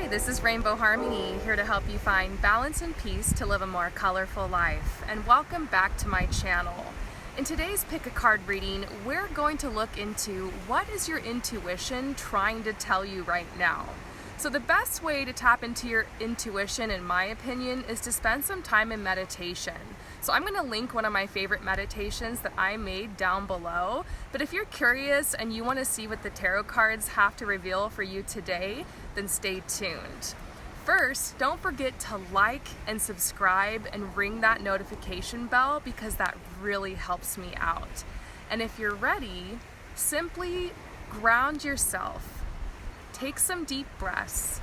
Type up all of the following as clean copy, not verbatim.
This is Rainbow Harmony, here to help you find balance and peace to live a more colorful life. And welcome back to my channel. In today's Pick a Card reading, we're going to look into what is your intuition trying to tell you right now. So the best way to tap into your intuition, in my opinion, is to spend some time in meditation. So I'm going to link one of my favorite meditations that I made down below. But if you're curious and you want to see what the tarot cards have to reveal for you today, then stay tuned. First, don't forget to like and subscribe and ring that notification bell because that really helps me out. And if you're ready, simply ground yourself, take some deep breaths,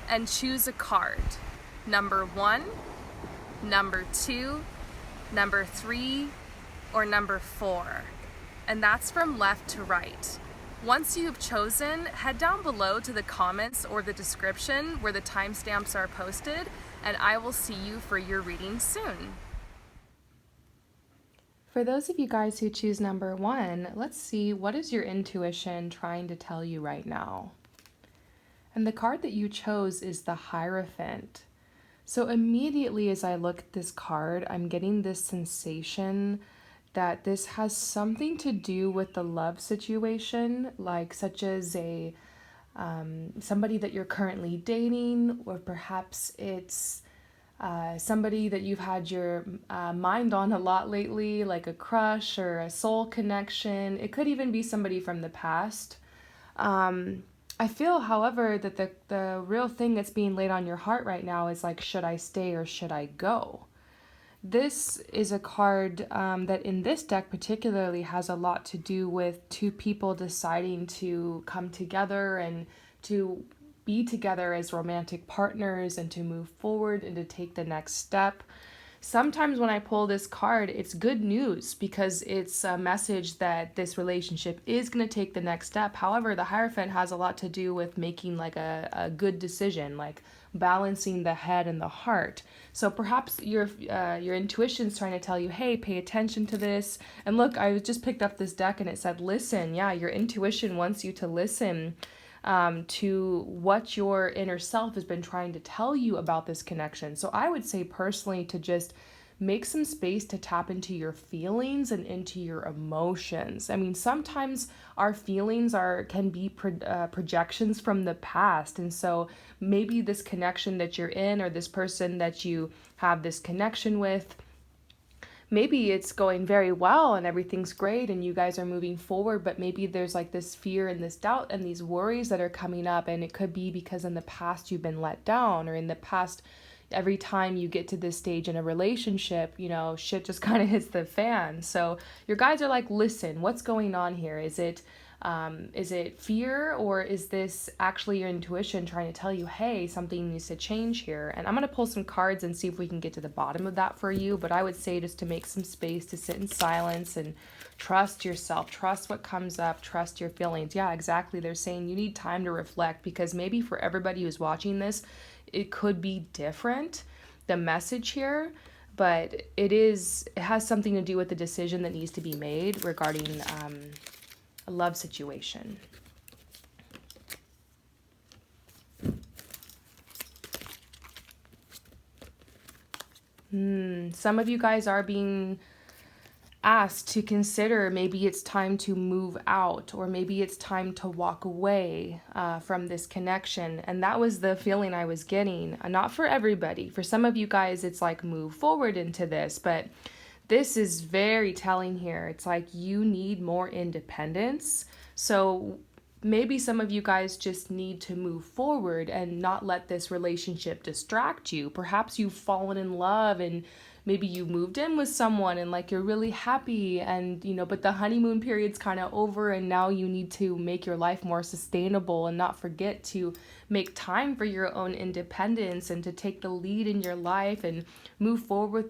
and choose a card. Number 1, number 2, number 3, or number 4. And that's from left to right. Once you've chosen, head down below to the comments or the description where the timestamps are posted, and I will see you for your reading soon. For those of you guys who choose number 1, let's see, what is your intuition trying to tell you right now? And the card that you chose is the Hierophant. So immediately as I look at this card, I'm getting this sensation that this has something to do with the love situation, like such as a somebody that you're currently dating, or perhaps it's somebody that you've had your mind on a lot lately, like a crush or a soul connection. It could even be somebody from the past. I feel, however, that the real thing that's being laid on your heart right now is like, should I stay or should I go? This is a card that in this deck particularly has a lot to do with two people deciding to come together and to be together as romantic partners and to move forward and to take the next step. Sometimes when I pull this card, it's good news because it's a message that this relationship is going to take the next step. However, the Hierophant has a lot to do with making like a good decision, like balancing the head and the heart. So perhaps your intuition's trying to tell you, hey, pay attention to this. And look, I just picked up this deck and it said, listen. Yeah, your intuition wants you to listen to what your inner self has been trying to tell you about this connection. So I would say personally to just make some space to tap into your feelings and into your emotions. I mean, sometimes our feelings can be projections from the past. And so maybe this connection that you're in, or this person that you have this connection with, maybe it's going very well and everything's great and you guys are moving forward, but maybe there's like this fear and this doubt and these worries that are coming up. And it could be because in the past you've been let down, or in the past, every time you get to this stage in a relationship, shit just kind of hits the fan. So your guys are like, listen, what's going on here? Is it fear, or is this actually your intuition trying to tell you, hey, something needs to change here? And I'm going to pull some cards and see if we can get to the bottom of that for you. But I would say just to make some space to sit in silence and trust yourself, trust what comes up, trust your feelings. Yeah, exactly. They're saying you need time to reflect, because maybe for everybody who's watching this, it could be different, the message here, but it has something to do with the decision that needs to be made regarding a love situation. Some of you guys are being asked to consider, maybe it's time to move out, or maybe it's time to walk away from this connection. And that was the feeling I was getting. Not for everybody. For some of you guys, it's like move forward into this, but this is very telling here. It's like you need more independence. So maybe some of you guys just need to move forward and not let this relationship distract you. Perhaps you've fallen in love and maybe you moved in with someone and like you're really happy, and but the honeymoon period's kind of over, and now you need to make your life more sustainable and not forget to make time for your own independence and to take the lead in your life and move forward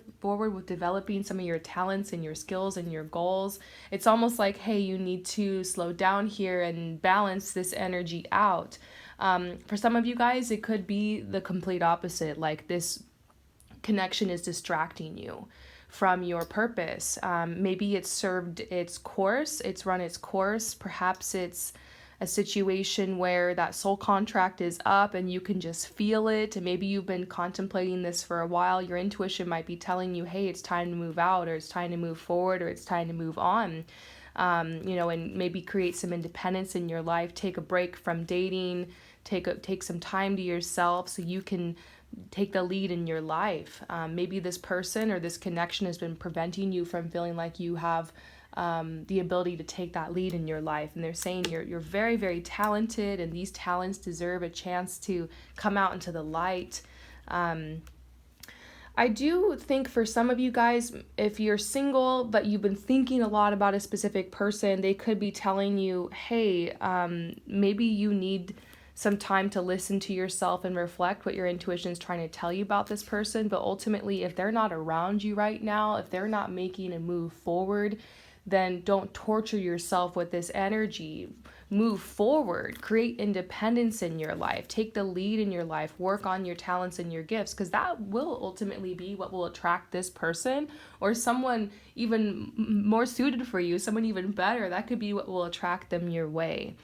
with developing some of your talents and your skills and your goals. It's almost like, hey, you need to slow down here and balance this energy out. For some of you guys, it could be the complete opposite, like this connection is distracting you from your purpose. Maybe it's served its course, it's run its course. Perhaps it's a situation where that soul contract is up and you can just feel it. And maybe you've been contemplating this for a while. Your intuition might be telling you, hey, it's time to move out, or it's time to move forward, or it's time to move on. And maybe create some independence in your life. Take a break from dating. Take some time to yourself so you can take the lead in your life. Maybe this person or this connection has been preventing you from feeling like you have the ability to take that lead in your life. And they're saying you're very, very talented, and these talents deserve a chance to come out into the light. I do think for some of you guys, if you're single but you've been thinking a lot about a specific person, they could be telling you, hey, maybe you need some time to listen to yourself and reflect what your intuition is trying to tell you about this person. But ultimately, if they're not around you right now, if they're not making a move forward, then don't torture yourself with this energy. Move forward, create independence in your life, take the lead in your life, work on your talents and your gifts, because that will ultimately be what will attract this person or someone even more suited for you, someone even better. That could be what will attract them your way.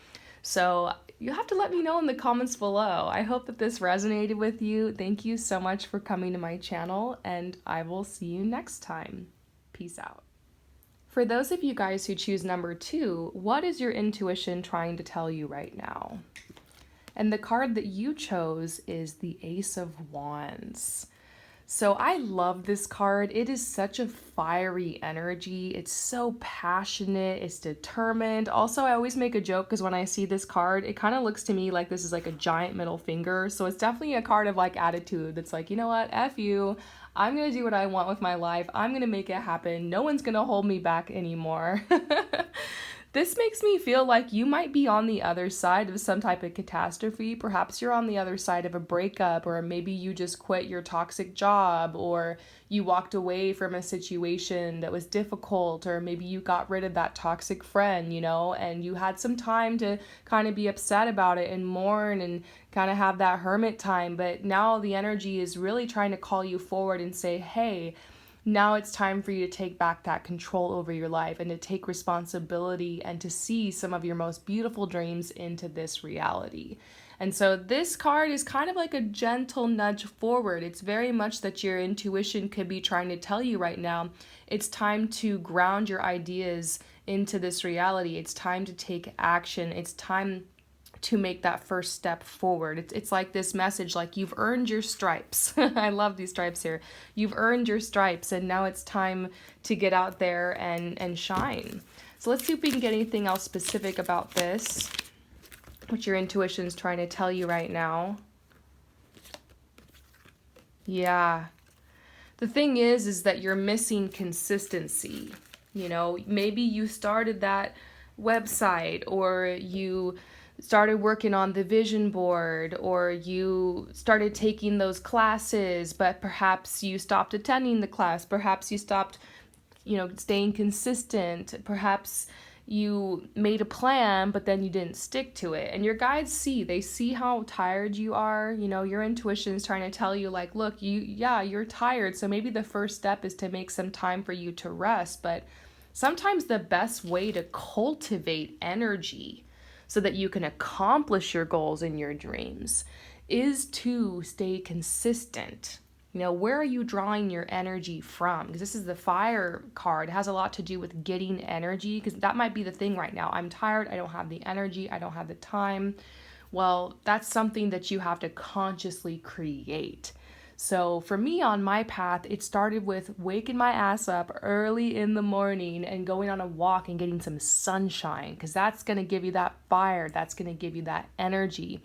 So you have to let me know in the comments below. I hope that this resonated with you. Thank you so much for coming to my channel, and I will see you next time. Peace out. For those of you guys who choose number 2, what is your intuition trying to tell you right now? And the card that you chose is the Ace of Wands. So I love this card. It is such a fiery energy. It's so passionate. It's determined. Also, I always make a joke because when I see this card, it kind of looks to me like this is like a giant middle finger. So it's definitely a card of like attitude that's like, you know what, F you. I'm going to do what I want with my life. I'm going to make it happen. No one's going to hold me back anymore. This makes me feel like you might be on the other side of some type of catastrophe. Perhaps you're on the other side of a breakup, or maybe you just quit your toxic job, or you walked away from a situation that was difficult, or maybe you got rid of that toxic friend, and you had some time to kind of be upset about it and mourn and kind of have that hermit time. But now the energy is really trying to call you forward and say, hey, now it's time for you to take back that control over your life and to take responsibility and to see some of your most beautiful dreams into this reality. And so this card is kind of like a gentle nudge forward. It's very much that your intuition could be trying to tell you right now, it's time to ground your ideas into this reality. It's time to take action. It's time to make that first step forward. It's like this message, like you've earned your stripes. I love these stripes here. You've earned your stripes, and now it's time to get out there and shine. So let's see if we can get anything else specific about this, what your intuition's trying to tell you right now. Yeah. The thing is that you're missing consistency. Maybe you started that website, or you started working on the vision board, or you started taking those classes, but perhaps you stopped attending the class. Perhaps you stopped, staying consistent. Perhaps you made a plan, but then you didn't stick to it. And your guides they see how tired you are. Your intuition is trying to tell you like, look, you're tired. So maybe the first step is to make some time for you to rest. But sometimes the best way to cultivate energy so that you can accomplish your goals and your dreams is to stay consistent. Where are you drawing your energy from? Because this is the fire card. It has a lot to do with getting energy, because that might be the thing right now. I'm tired. I don't have the energy. I don't have the time. Well, that's something that you have to consciously create. So for me on my path, it started with waking my ass up early in the morning and going on a walk and getting some sunshine, because that's going to give you that fire. That's going to give you that energy.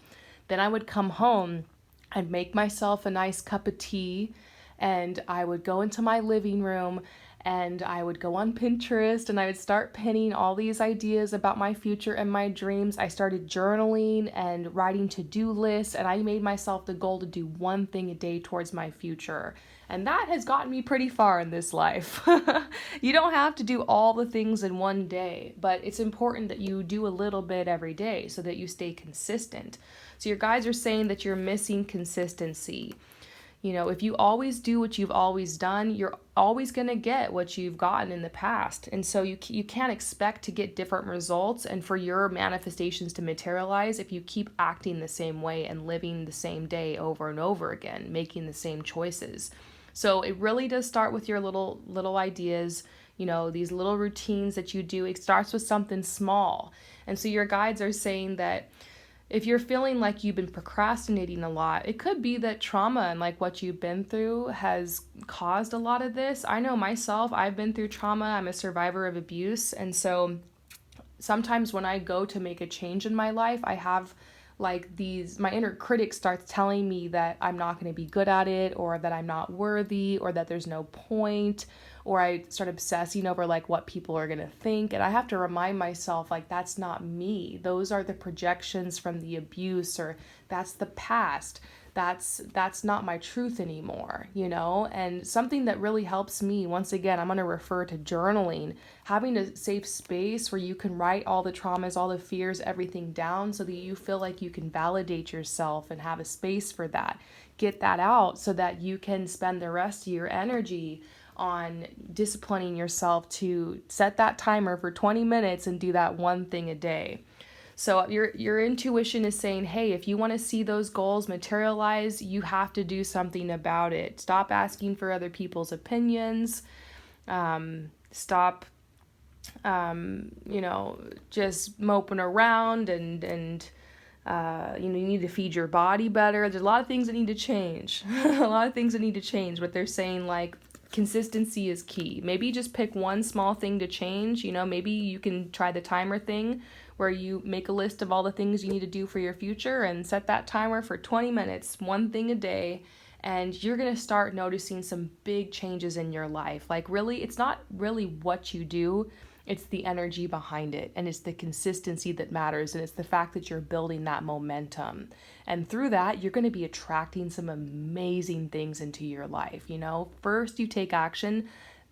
Then I would come home, I'd make myself a nice cup of tea, and I would go into my living room and I would go on Pinterest and I would start pinning all these ideas about my future and my dreams. I started journaling and writing to-do lists, and I made myself the goal to do one thing a day towards my future. And that has gotten me pretty far in this life. You don't have to do all the things in one day, but it's important that you do a little bit every day so that you stay consistent. So your guides are saying that you're missing consistency. You know, if you always do what you've always done, you're always going to get what you've gotten in the past. And so you can't expect to get different results and for your manifestations to materialize if you keep acting the same way and living the same day over and over again, making the same choices. So it really does start with your little ideas, you know, these little routines that you do. It starts with something small. And so your guides are saying that if you're feeling like you've been procrastinating a lot, it could be that trauma and like what you've been through has caused a lot of this. I know myself, I've been through trauma. I'm a survivor of abuse. And so sometimes when I go to make a change in my life, I have like my inner critic starts telling me that I'm not going to be good at it, or that I'm not worthy, or that there's no point, or I start obsessing over like what people are going to think. And I have to remind myself like that's not me. Those are the projections from the abuse, or that's the past. That's not my truth anymore, you know? And something that really helps me, once again, I'm going to refer to journaling, having a safe space where you can write all the traumas, all the fears, everything down so that you feel like you can validate yourself and have a space for that. Get that out so that you can spend the rest of your energy on disciplining yourself to set that timer for 20 minutes and do that one thing a day. So your intuition is saying, hey, if you want to see those goals materialize, you have to do something about it. Stop asking for other people's opinions. Stop, just moping around and you need to feed your body better. There's a lot of things that need to change. A lot of things that need to change, but they're saying like consistency is key. Maybe just pick one small thing to change. You know, maybe you can try the timer thing where you make a list of all the things you need to do for your future and set that timer for 20 minutes, one thing a day, and you're going to start noticing some big changes in your life. Like really, it's not really what you do, it's the energy behind it, and it's the consistency that matters, and it's the fact that you're building that momentum. And through that, you're going to be attracting some amazing things into your life, you know? First you take action,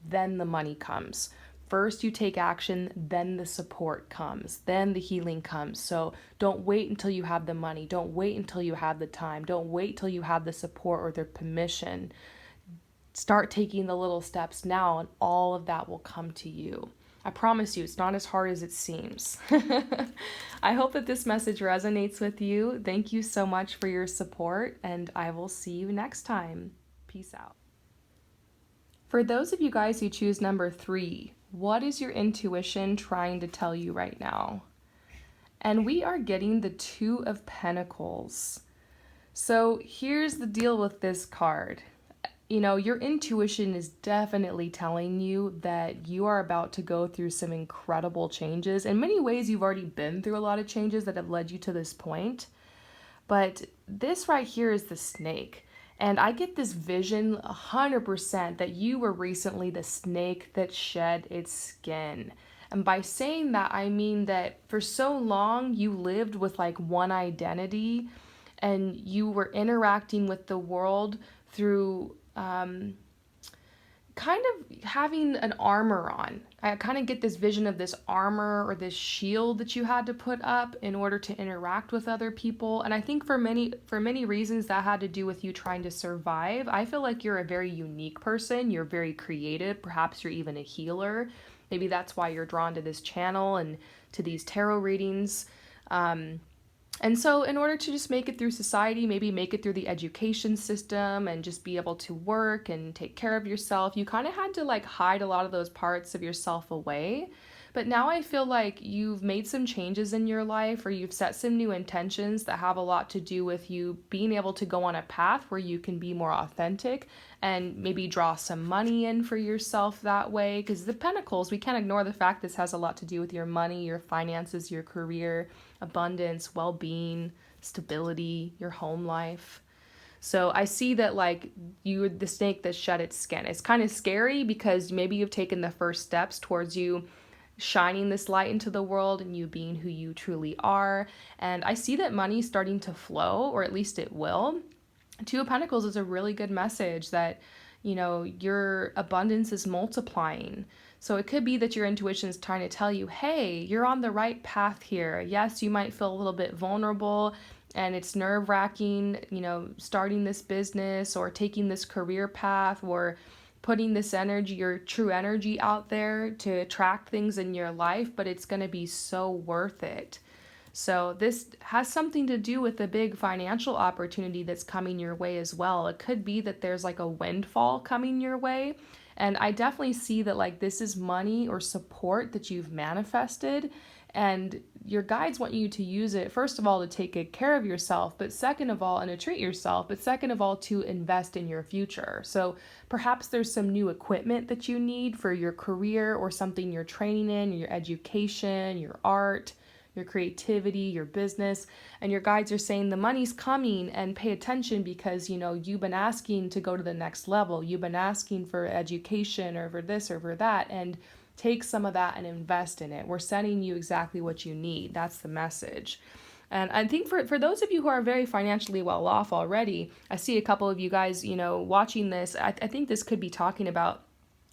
then the money comes. First you take action, then the support comes, then the healing comes. So don't wait until you have the money. Don't wait until you have the time. Don't wait till you have the support or the permission. Start taking the little steps now, and all of that will come to you. I promise you, it's not as hard as it seems. I hope that this message resonates with you. Thank you so much for your support, and I will see you next time. Peace out. For those of you guys who choose number 3, what is your intuition trying to tell you right now? And we are getting the 2 of Pentacles. So here's the deal with this card. You know, your intuition is definitely telling you that you are about to go through some incredible changes. In many ways, you've already been through a lot of changes that have led you to this point. But this right here is the snake. And I get this vision 100% that you were recently the snake that shed its skin. And by saying that, I mean that for so long you lived with like one identity and you were interacting with the world through kind of having an armor on. I kind of get this vision of this armor or this shield that you had to put up in order to interact with other people. And I think for many reasons that had to do with you trying to survive. I feel like you're a very unique person. You're very creative. Perhaps you're even a healer. Maybe that's why you're drawn to this channel and to these tarot readings. And so in order to just make it through society, maybe make it through the education system and just be able to work and take care of yourself, you kind of had to like hide a lot of those parts of yourself away. But now I feel like you've made some changes in your life, or you've set some new intentions that have a lot to do with you being able to go on a path where you can be more authentic and maybe draw some money in for yourself that way. Because the Pentacles, we can't ignore the fact this has a lot to do with your money, your finances, your career, abundance, well-being, stability, your home life. So I see that like you're the snake that shed its skin. It's kind of scary because maybe you've taken the first steps towards you shining this light into the world and you being who you truly are. And I see that money's starting to flow, or at least it will. 2 of Pentacles is a really good message that, you know, your abundance is multiplying. So it could be that your intuition is trying to tell you, hey, you're on the right path here. Yes, you might feel a little bit vulnerable and it's nerve-wracking, starting this business or taking this career path or putting this energy, your true energy out there to attract things in your life, but it's going to be so worth it. So this has something to do with the big financial opportunity that's coming your way as well. It could be that there's like a windfall coming your way. And I definitely see that like this is money or support that you've manifested, and your guides want you to use it, first of all, to take good care of yourself, but second of all, and to treat yourself, but second of all, to invest in your future. So perhaps there's some new equipment that you need for your career or something you're training in, your education, your art, your creativity, your business, and your guides are saying the money's coming and pay attention because, you've been asking to go to the next level. You've been asking for education or for this or for that, and take some of that and invest in it. We're sending you exactly what you need. That's the message. And I think for those of you who are very financially well off already, I see a couple of you guys, watching this. I think this could be talking about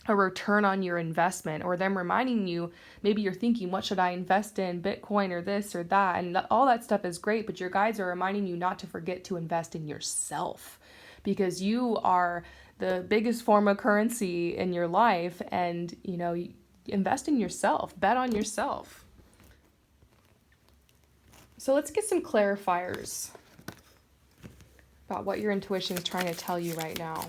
a return on your investment, or them reminding you, maybe you're thinking, what should I invest in, Bitcoin or this or that, and all that stuff is great, but your guides are reminding you not to forget to invest in yourself, because you are the biggest form of currency in your life, and invest in yourself, bet on yourself. So let's get some clarifiers about what your intuition is trying to tell you right now.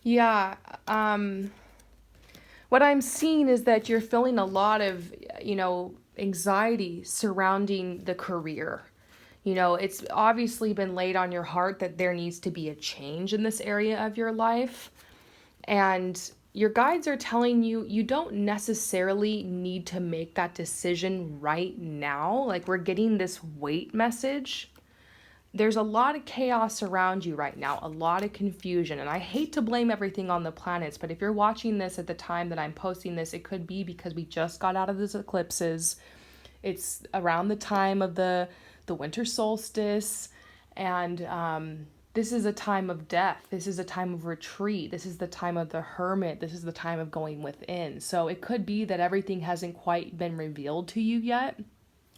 Yeah, what I'm seeing is that you're feeling a lot of, anxiety surrounding the career. It's obviously been laid on your heart that there needs to be a change in this area of your life. And your guides are telling you you don't necessarily need to make that decision right now. Like, we're getting this wait message. There's a lot of chaos around you right now, a lot of confusion. And I hate to blame everything on the planets, but if you're watching this at the time that I'm posting this, it could be because we just got out of these eclipses. It's around the time of the winter solstice, and this is a time of death. This is a time of retreat. This is the time of the hermit. This is the time of going within. So it could be that everything hasn't quite been revealed to you yet.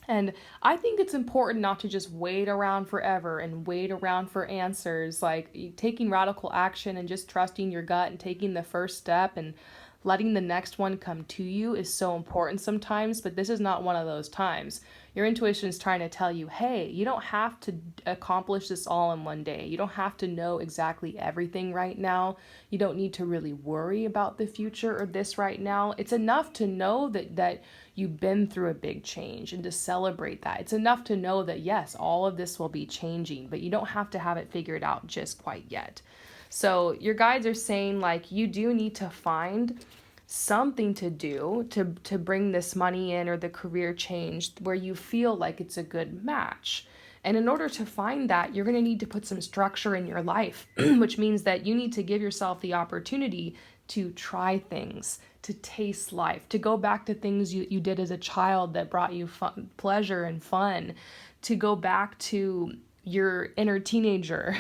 And I think it's important not to just wait around forever and wait around for answers. Like, taking radical action and just trusting your gut and taking the first step and letting the next one come to you is so important sometimes, but this is not one of those times. Your intuition is trying to tell you, hey, you don't have to accomplish this all in one day. You don't have to know exactly everything right now. You don't need to really worry about the future or this right now. It's enough to know that you've been through a big change and to celebrate that. It's enough to know that, yes, all of this will be changing, but you don't have to have it figured out just quite yet. So your guides are saying, like, you do need to find something to do to bring this money in or the career change where you feel like it's a good match. And in order to find that, you're going to need to put some structure in your life, which means that you need to give yourself the opportunity to try things, to taste life, to go back to things you did as a child that brought you fun, pleasure and fun, to go back to your inner teenager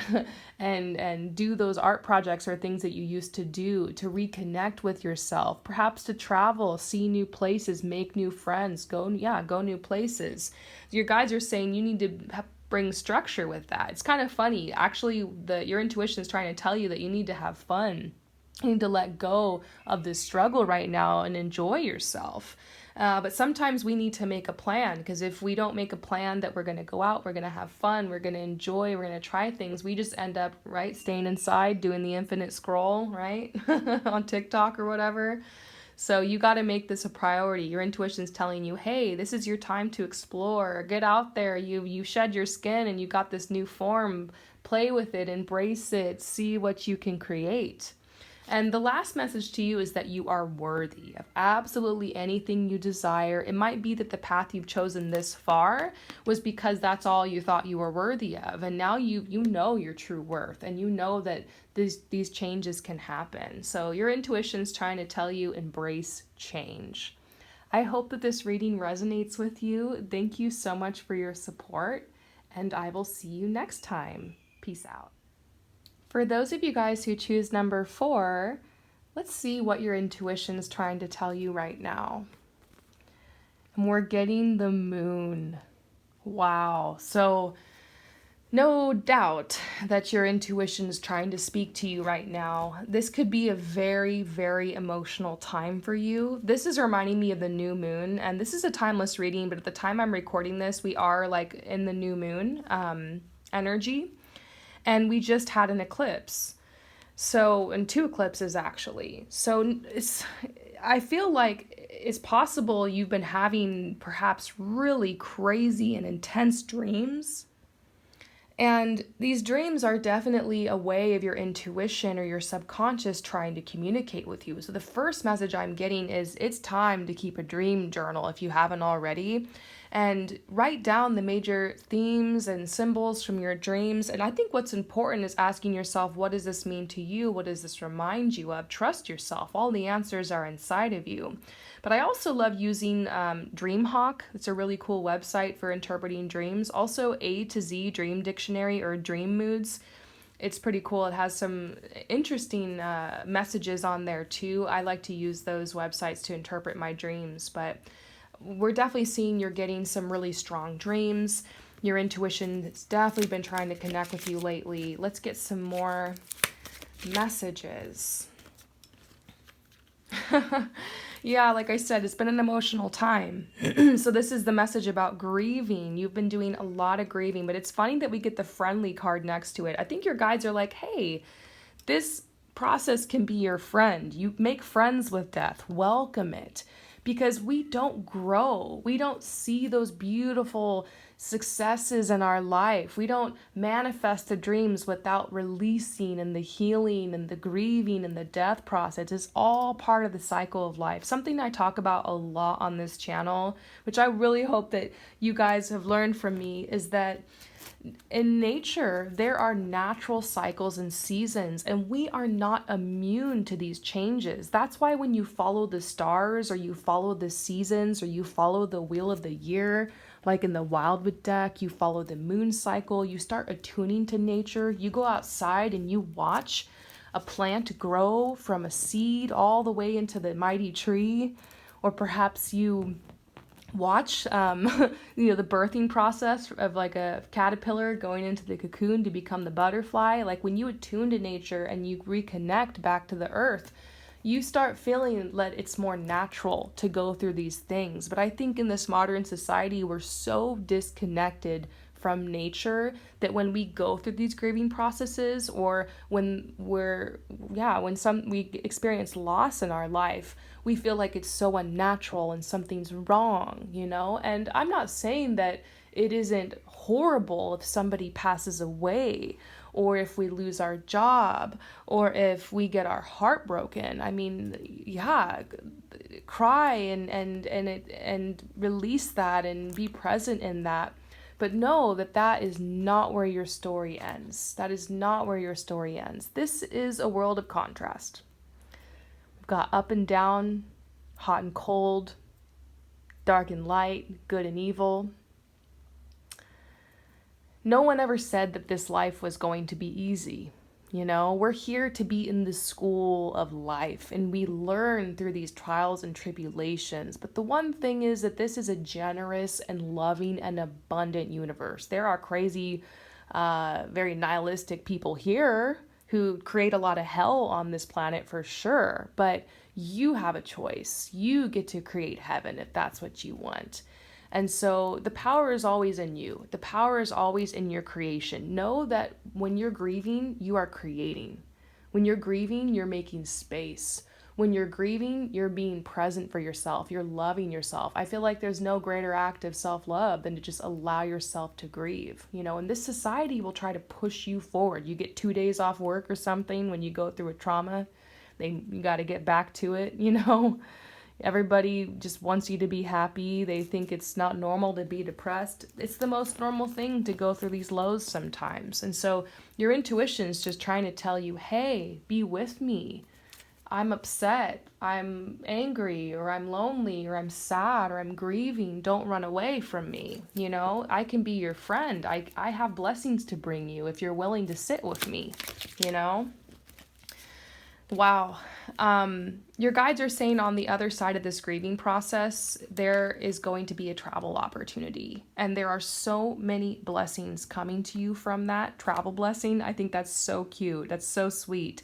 and do those art projects or things that you used to do, to reconnect with yourself, perhaps to travel, see new places, make new friends, go new places. Your guides are saying you need to bring structure with that. It's kind of funny. Actually, your intuition is trying to tell you that you need to have fun. You need to let go of this struggle right now and enjoy yourself. But sometimes we need to make a plan, because if we don't make a plan that we're going to go out, we're going to have fun, we're going to enjoy, we're going to try things, we just end up, right, staying inside, doing the infinite scroll, right, on TikTok or whatever. So you got to make this a priority. Your intuition's telling you, hey, this is your time to explore. Get out there. You shed your skin and you got this new form. Play with it, embrace it, see what you can create. And the last message to you is that you are worthy of absolutely anything you desire. It might be that the path you've chosen this far was because that's all you thought you were worthy of. And now you know your true worth, and you know that these changes can happen. So your intuition's trying to tell you, embrace change. I hope that this reading resonates with you. Thank you so much for your support, and I will see you next time. Peace out. For those of you guys who choose number 4, let's see what your intuition is trying to tell you right now. And we're getting the moon. Wow. So no doubt that your intuition is trying to speak to you right now. This could be a very, very emotional time for you. This is reminding me of the new moon, and this is a timeless reading, but at the time I'm recording this, we are like in the new moon energy, and we just had an eclipse. So, and 2 eclipses actually. So I feel like it's possible you've been having perhaps really crazy and intense dreams. And these dreams are definitely a way of your intuition or your subconscious trying to communicate with you. So the first message I'm getting is it's time to keep a dream journal if you haven't already. And write down the major themes and symbols from your dreams. And I think what's important is asking yourself, what does this mean to you? What does this remind you of? Trust yourself. All the answers are inside of you. But I also love using DreamHawk. It's a really cool website for interpreting dreams. Also, A to Z Dream Dictionary or Dream Moods. It's pretty cool. It has some interesting messages on there too. I like to use those websites to interpret my dreams, but we're definitely seeing you're getting some really strong dreams. Your intuition has definitely been trying to connect with you lately. Let's get some more messages. Yeah, like I said, it's been an emotional time. So this is the message about grieving. You've been doing a lot of grieving, but it's funny that we get the friendly card next to it. I think your guides are like, hey, this process can be your friend. You make friends with death. Welcome it. Because we don't grow. We don't see those beautiful successes in our life. We don't manifest the dreams without releasing and the healing and the grieving and the death process. It's all part of the cycle of life. Something I talk about a lot on this channel, which I really hope that you guys have learned from me, is that in nature, there are natural cycles and seasons, and we are not immune to these changes. That's why when you follow the stars, or you follow the seasons, or you follow the wheel of the year, like in the Wildwood deck, you follow the moon cycle, you start attuning to nature, you go outside and you watch a plant grow from a seed all the way into the mighty tree, or perhaps you watch the birthing process of like a caterpillar going into the cocoon to become the butterfly. Like when you attune to nature and you reconnect back to the earth, you start feeling that it's more natural to go through these things. But I think in this modern society, we're so disconnected from nature that when we go through these grieving processes, or when we experience loss in our life, we feel like it's so unnatural and something's wrong, And I'm not saying that it isn't horrible if somebody passes away, or if we lose our job, or if we get our heart broken. I mean, yeah, cry and release that and be present in that. But know that that is not where your story ends. That is not where your story ends. This is a world of contrast. We've got up and down, hot and cold, dark and light, good and evil. No one ever said that this life was going to be easy. We're here to be in the school of life, and we learn through these trials and tribulations. But the one thing is that this is a generous and loving and abundant universe. There are crazy, very nihilistic people here who create a lot of hell on this planet for sure. But you have a choice. You get to create heaven if that's what you want. And so the power is always in you. The power is always in your creation. Know that when you're grieving, you are creating. When you're grieving, you're making space. When you're grieving, you're being present for yourself. You're loving yourself. I feel like there's no greater act of self-love than to just allow yourself to grieve. And this society will try to push you forward. You get 2 days off work or something when you go through a trauma. You got to get back to it, Everybody just wants you to be happy. They think it's not normal to be depressed. It's the most normal thing to go through these lows sometimes. And so your intuition is just trying to tell you, hey, be with me. I'm upset, I'm angry, or I'm lonely, or I'm sad, or I'm grieving. Don't run away from me. You know, I can be your friend. I have blessings to bring you if you're willing to sit with me, you know? Wow. Your guides are saying on the other side of this grieving process, there is going to be a travel opportunity. And there are so many blessings coming to you from that travel blessing. I think that's so cute. That's so sweet.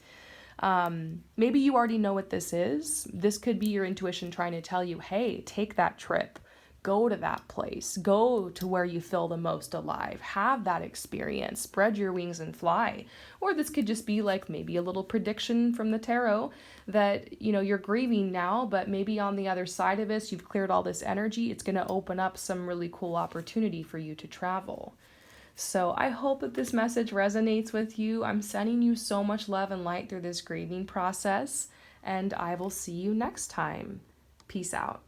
Maybe you already know what this is. This could be your intuition trying to tell you, hey, take that trip. Go to that place. Go to where you feel the most alive. Have that experience. Spread your wings and fly. Or this could just be like maybe a little prediction from the tarot that, you know, you're grieving now, but maybe on the other side of this, you've cleared all this energy. It's going to open up some really cool opportunity for you to travel. So I hope that this message resonates with you. I'm sending you so much love and light through this grieving process, and I will see you next time. Peace out.